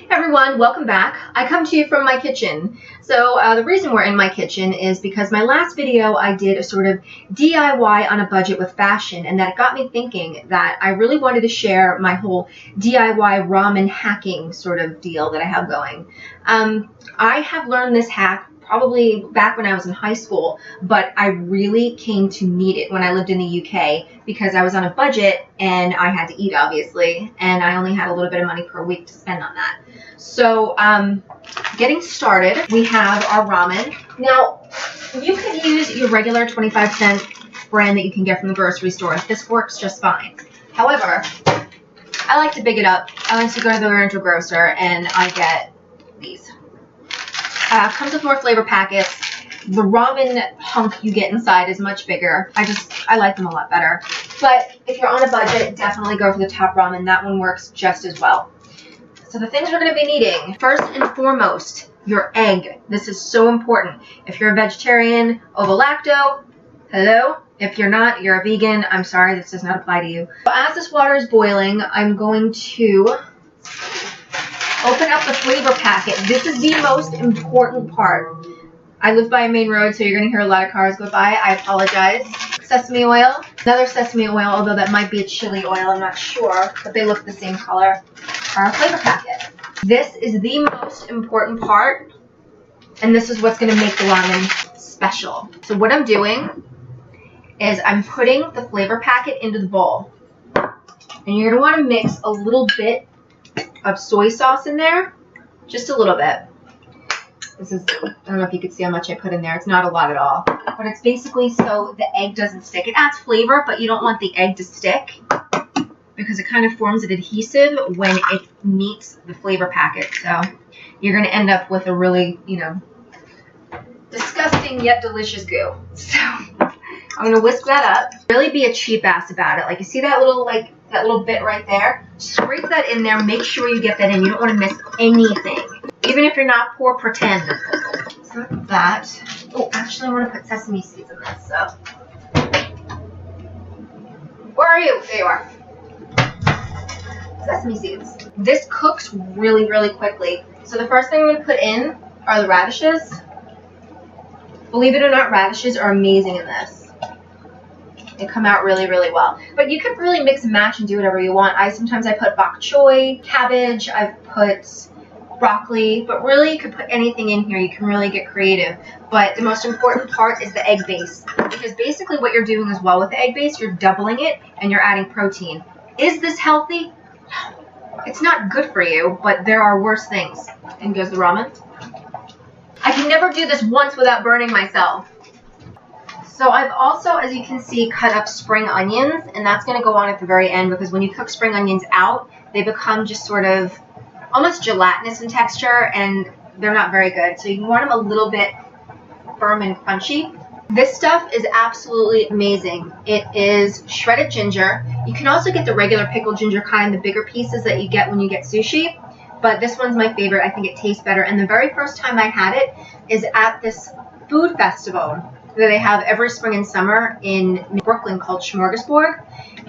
Everyone, welcome back. I come to you from my kitchen. So the reason we're in my kitchen is because my last video I did a sort of DIY on a budget with fashion, and that got me thinking that I really wanted to share my whole DIY ramen hacking sort of deal that I have going. I have learned this hack probably back when I was in high school, but I really came to need it when I lived in the UK because I was on a budget and I had to eat, obviously, and I only had a little bit of money per week to spend on that. So getting started, we have our ramen. Now, you could use your regular 25-cent brand that you can get from the grocery store. This works just fine. However, I like to big it up. I like to go to the oriental grocer and I get these. Comes with more flavor packets. The ramen hunk you get inside is much bigger. I like them a lot better. But if you're on a budget, definitely go for the top ramen. That one works just as well. So the things we're going to be needing, first and foremost, your egg. This is so important. If you're a vegetarian, ovo-lacto, hello. If you're not, you're a vegan. I'm sorry, this does not apply to you. So as this water is boiling, I'm going to open up the flavor packet. This is the most important part. I live by a main road, so you're going to hear a lot of cars go by. I apologize. Sesame oil. Another sesame oil, although that might be a chili oil. I'm not sure, but they look the same color. Our flavor packet. This is the most important part, and this is what's going to make the ramen special. So what I'm doing is I'm putting the flavor packet into the bowl. And you're going to want to mix a little bit of soy sauce in there, just a little bit. This is, I don't know if you can see how much I put in there. It's not a lot at all, but it's basically so the egg doesn't stick. It adds flavor, but you don't want the egg to stick because it kind of forms an adhesive when it meets the flavor packet. So you're going to end up with a really, disgusting yet delicious goo. So I'm going to whisk that up. Really be a cheap ass about it. Like, you see that little bit right there? Scrape that in there. Make sure you get that in. You don't want to miss anything. Even if you're not poor, pretend. So that. Oh, actually, I want to put sesame seeds in this. So, where are you? There you are. Sesame seeds. This cooks really, really quickly. So the first thing I'm going to put in are the radishes. Believe it or not, radishes are amazing in this. They come out really, really well. But you can really mix and match and do whatever you want. Sometimes I put bok choy, cabbage, I've put broccoli, but really you could put anything in here. You can really get creative. But the most important part is the egg base. Because basically what you're doing as well with the egg base, you're doubling it and you're adding protein. Is this healthy? It's not good for you, but there are worse things. In goes the ramen. I can never do this once without burning myself. So I've also, as you can see, cut up spring onions, and that's going to go on at the very end because when you cook spring onions out, they become just sort of almost gelatinous in texture, and they're not very good. So you want them a little bit firm and crunchy. This stuff is absolutely amazing. It is shredded ginger. You can also get the regular pickled ginger kind, the bigger pieces that you get when you get sushi. But this one's my favorite. I think it tastes better. And the very first time I had it is at this food festival that they have every spring and summer in Brooklyn called Smorgasburg.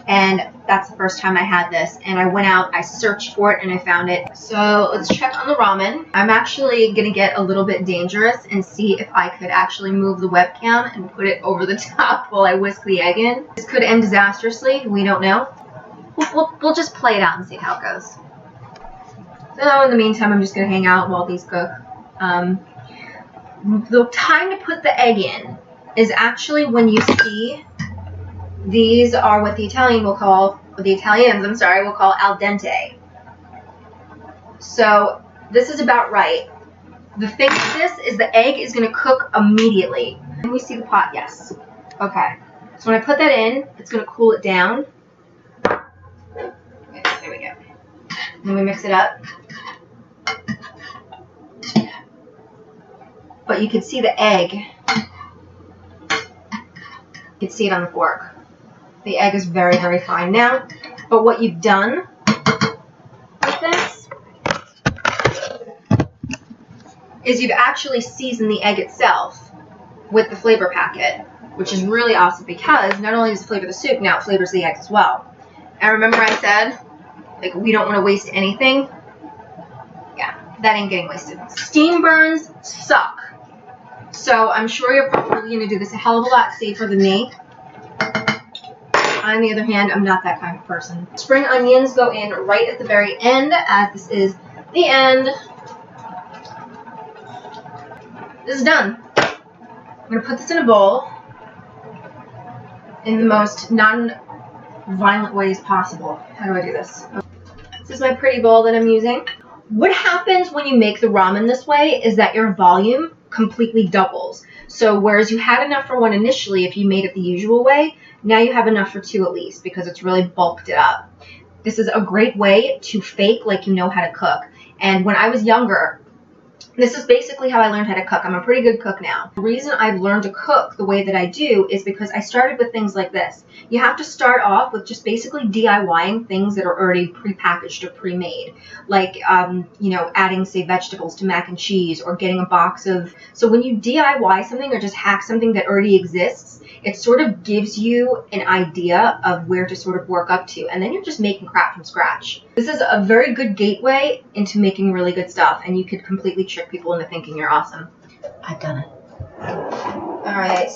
And that's the first time I had this. And I went out, I searched for it, and I found it. So let's check on the ramen. I'm actually going to get a little bit dangerous and see if I could actually move the webcam and put it over the top while I whisk the egg in. This could end disastrously. We don't know. We'll just play it out and see how it goes. So in the meantime, I'm just going to hang out while these cook. The time to put the egg in is actually when you see these are what the Italians will call al dente. So this is about right. The thing with this is the egg is going to cook immediately. Can we see the pot? Yes. Okay. So when I put that in, it's going to cool it down. Okay, there we go. Then we mix it up. But you can see the egg. You can see it on the fork. The egg is very, very fine now. But what you've done with this is you've actually seasoned the egg itself with the flavor packet, which is really awesome because not only does it flavor the soup, now it flavors the egg as well. And remember I said, like, we don't want to waste anything. Yeah. that ain't getting wasted. Steam burns suck. So I'm sure you're probably going to do this a hell of a lot safer than me. On the other hand, I'm not that kind of person. Spring onions go in right at the very end, as this is the end. This is done. I'm going to put this in a bowl in the most non-violent ways possible. How do I do this? This is my pretty bowl that I'm using. What happens when you make the ramen this way is that your volume completely doubles. So whereas you had enough for one initially if you made it the usual way, now you have enough for two at least because it's really bulked it up. This is a great way to fake like you know how to cook. And when I was younger, this is basically how I learned how to cook. I'm a pretty good cook now. The reason I've learned to cook the way that I do is because I started with things like this. You have to start off with just basically DIYing things that are already prepackaged or pre-made. Like, you know, adding, say, vegetables to mac and cheese or getting a box of... So when you DIY something or just hack something that already exists, it sort of gives you an idea of where to sort of work up to. And then you're just making crap from scratch. This is a very good gateway into making really good stuff. And you could completely trick people into thinking you're awesome. I've done it. Alright.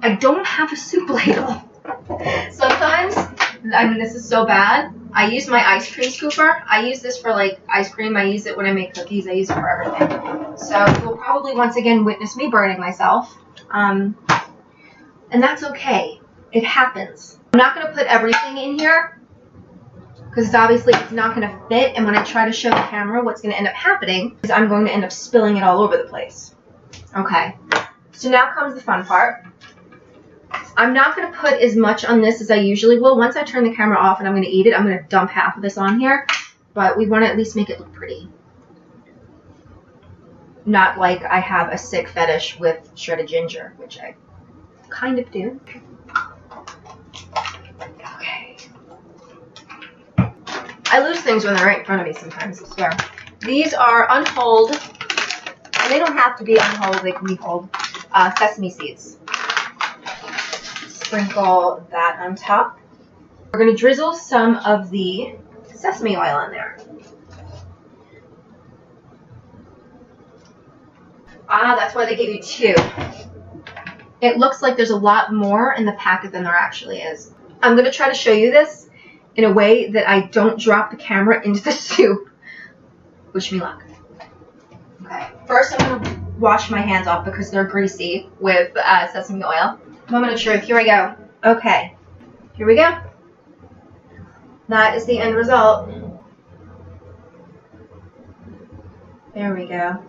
I don't have a soup ladle. Sometimes, I mean, this is so bad. I use my ice cream scooper. I use this for, like, ice cream. I use it when I make cookies. I use it for everything. So you'll probably once again witness me burning myself. And that's okay. It happens. I'm not going to put everything in here because obviously it's not going to fit. And when I try to show the camera, what's going to end up happening is I'm going to end up spilling it all over the place. Okay. So now comes the fun part. I'm not going to put as much on this as I usually will. Once I turn the camera off and I'm going to eat it, I'm going to dump half of this on here. But we want to at least make it look pretty. Not like I have a sick fetish with shredded ginger, which I kind of do. Okay. I lose things when they're right in front of me sometimes, I swear. These are unhulled, and they don't have to be unhulled, they can be hulled, sesame seeds. Sprinkle that on top. We're going to drizzle some of the sesame oil on there. Ah, that's why they gave you two. It looks like there's a lot more in the packet than there actually is. I'm going to try to show you this in a way that I don't drop the camera into the soup. Wish me luck. Okay, first I'm going to wash my hands off because they're greasy with sesame oil. Moment of truth, here we go. Okay, here we go. That is the end result. There we go.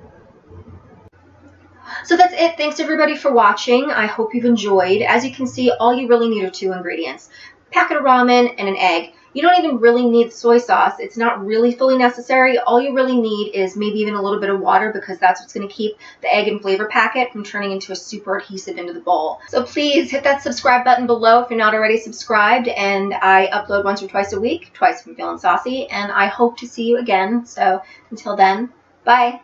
So that's it. Thanks everybody for watching. I hope you've enjoyed. As you can see, all you really need are two ingredients. Packet of ramen and an egg. You don't even really need soy sauce. It's not really fully necessary. All you really need is maybe even a little bit of water because that's what's going to keep the egg and flavor packet from turning into a super adhesive into the bowl. So please hit that subscribe button below if you're not already subscribed. And I upload once or twice a week, twice if I'm feeling saucy. And I hope to see you again. So until then, bye.